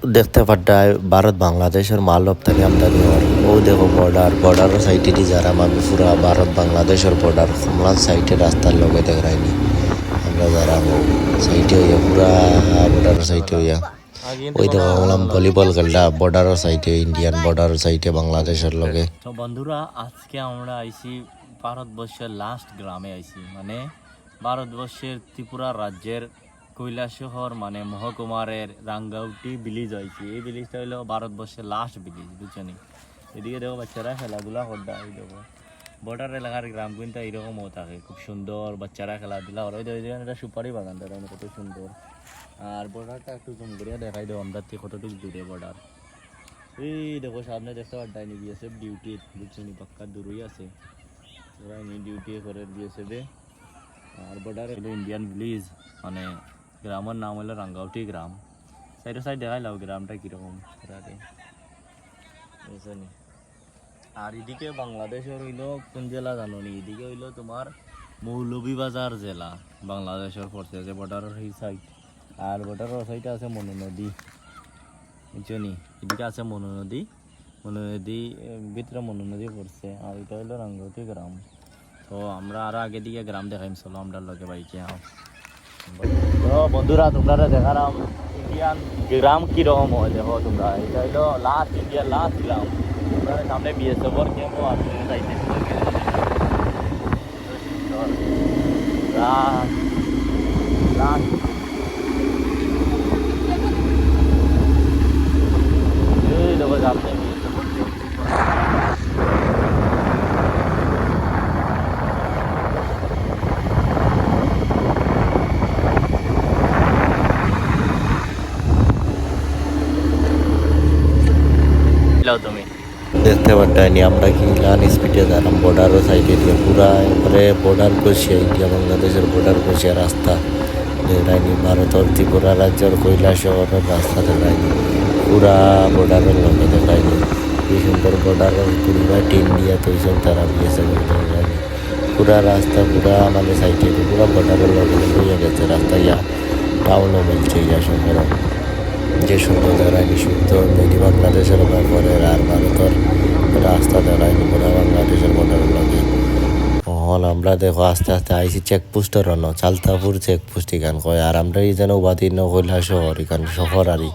দেখতে পাড্ডায় ভারত বাংলাদেশের মাল রপ্তানি আমদানি হওয়ার ও দেখো বর্ডারের সাইডে দিয়ে যারা আমি পুরা ভারত বাংলাদেশের বর্ডার কমলার সাইডে রাস্তার লগে দেখাইনি আমরা যারা সাইডে হইয়া পুরা বর্ডারের সাইডে হইয়া ওই দেখো বললাম ভলিবল খেলটা বর্ডারের সাইডে ইন্ডিয়ান বর্ডারের সাইডে বাংলাদেশের লগে। তো বন্ধুরা আজকে আমরা আইছি ভারতবর্ষের লাস্ট গ্রামে আইছি, মানে ভারতবর্ষের ত্রিপুরা রাজ্যের কৈলাসহর মানে মহকুমারের রাঙ্গাউটি ভিলেজ আইছি। এই ভিলেজটা হলো ভারতবর্ষের লাস্ট ভিলেজ, বুঝছেন? এদিকে দেখো বাচ্চারা খেলাধুলা করতে, এই দেখো বর্ডার এলাকার গ্রাম কিন্তু এইরকমও থাকে, খুব সুন্দর বাচ্চারা খেলাধুলা করে। এটা সুপারি বাগানটা কত সুন্দর, আর বর্ডারটা একটু জুম করিয়া দেখাই দেবো আমরা কতটুকু দূরে বর্ডার। এই দেখো সামনে দেখতে পারটাই বিএসএফ ডিউটি, বুঝছেন? পাক্কা দূরই আছে, ওরা ডিউটি করে বিএসএফ। আর বর্ডার হলো ইন্ডিয়ান ভিলেজ, মানে গ্রামের নাম হলো রাঙ্গাউটি গ্রাম। সাইডে সাইড দেখাইলাম গ্রামটা কীরকম বুঝছেন। আর এদিকে বাংলাদেশের হইলো কোন জেলা জানো নি? এদিকে হইলো তোমার মৌলভীবাজার জেলা, বাংলাদেশের পড়ছে যে বর্ডারের এই সাইড। আর বর্ডারের সাইডে আছে মনু নদী, বুঝছনি? এদিকে আছে মনু নদী, ভিতরে মনু নদী পড়ছে। আর এটা হইলো রাঙ্গাউটি গ্রাম। তো আমরা আরো আগে দিকে গ্রাম দেখাইম, চলো আমরা লগে বাইকে আও। তো বন্ধুরা তোমরা দেখালাম ইন্ডিয়ান গ্রাম কিরকম হয়, দেখো তোমরা। এটা হইলো লাস্ট ইন্ডিয়ান লাস্ট গ্রাম। সামনে বিএসএফর ক্যাম্পও আছে, তুমি দেখতে পারটাইনি আমরা কি লান স্পিডে যারাম বর্ডারের সাইডে দিয়ে পুরা এবারে বর্ডার কষিয়া ইন্ডিয়া বাংলাদেশের বর্ডার কষিয়া রাস্তা দেখায়নি, ভারতের ত্রিপুরা রাজ্যের কৈলাসহরের রাস্তা দেখায়নি, পুরা বর্ডারের লগে দেখায়নি। কি সুন্দর বর্ডারের পুরা টিন দিয়া তৈছেন তারা বিয়েছে দেখায়নি, পুরা রাস্তা পুরা মানে সাইডে পুরা বর্ডারের লগে হইয়া গেছে রাস্তা, ইয়া টাউনও মিলছে ইয়া শহর। যে সুন্দর দেখায়নি সুন্দর নদী বাংলাদেশের ব্যাপারের আর ভারতের রাস্তা দেখায়নি পুরা বাংলাদেশের বর্ডারের লগে। হল আমরা দেখো আস্তে আস্তে আইসি চেকপোস্টের রন চালতাপুর চেকপোস্ট এখান কয়। আর আমরা এই যেন উপাধি কৈলা শহর এখান শহর আরই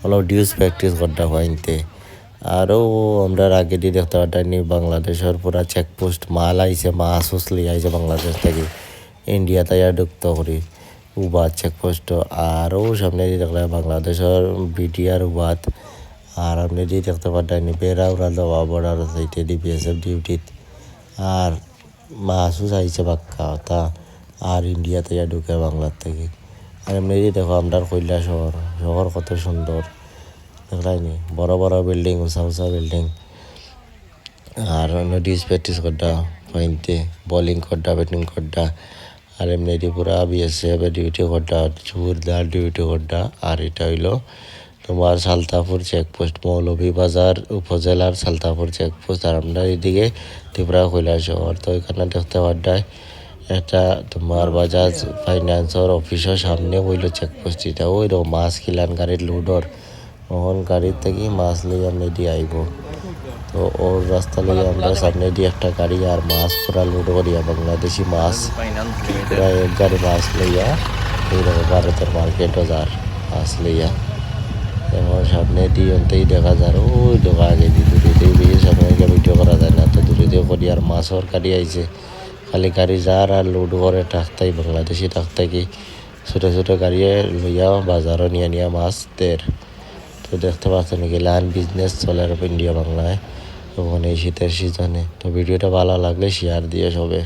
অলপ ডিউজ প্র্যাকটিস করতে হইতে। আরও আমরা আগে দিয়ে দেখতে পারতাম বাংলাদেশের পুরা চেকপোস্ট মাল আইছে, মাছ উসলি আইছে বাংলাদেশ থেকে ইন্ডিয়া তাই ঢুকতে করি উবাদ চেকপোস্ট। আরও সামনে দিয়ে দেখলাম বাংলাদেশের বিডিআর উবাদ। আর আপনি দিয়ে দেখতে পারতেন বেড়া উড়া দেওয়া বর্ডার সাইডে বিএসএফ ডিউটিত। আর মাছও চাইছে বাক্কা তা আর ইন্ডিয়াতে ঢুকে বাংলার থেকে। আর এমনি দেখো আমরা কৈলা শহর শহর কত সুন্দর দেখলাইনি, বড় বড় বিল্ডিং উঁচা উঁচা বিল্ডিং। আর ডিস প্র্যাকটিস করটা পয়েন্টে বোলিং করটা ব্যাটিং করটা। আর এমনি পুরা বিএসএফ ডিউটি করটা জোরদার ডিউটি করটা। আর এটা হইলো তোমার সালতাপুর চেকপোস্ট, মৌলভীবাজার উপজেলার সালতাপুর চেকপোস্ট। আর আমরা এদিকে ত্রিপুরা কৈলাসহর। তো এখানে দেখতে পাড্ডায় এটা তোমার বাজাজ ফাইন্যান্সর অফিসের সামনে হইল চেকপোস্ট। এটা ওই মাছ কিলান গাড়ির লোডর ওখান গাড়ির থেকে মাছ লইয়া আপনি দিয়ে আইব। তো ওর রাস্তা লইয়া আমরা সামনে দিয়ে একটা গাড়ি আর মাছ পুরা লোড করিয়া বাংলাদেশি মাছ পুরা এক গাড়ি মাছ লইয়া এইরকম ভারতের মার্কেটও যার মাছ লইয়া। এবং সামনে দিয়ে অন্তেই দেখা যায় ওই দেখা আগে দিয়ে দূরে দিয়ে বেশি সামনে ভিডিও করা যায় না, তো দূরে দিয়ে করি। আর মাছর গাড়ি আইছে খালি গাড়ি যার আর লোড করে টাকতাই বাংলাদেশি টাকতাই কি ছোটো ছোটো গাড়ি লইয়া বাজারও নিয়ে মাছ দের। তো দেখতে পাচ্ছেন নাকি লাইন বিজনেস চলে ইন্ডিয়া বাংলায় তখন এই শীতের সিজনে। তো ভিডিওটা ভালো লাগলে শেয়ার দিয়ে সবে।